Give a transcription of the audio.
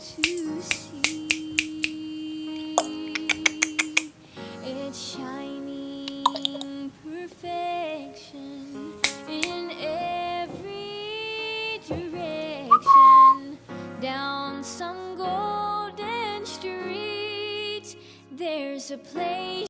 to see. It's shining perfection in every direction. Down some golden street, there's a place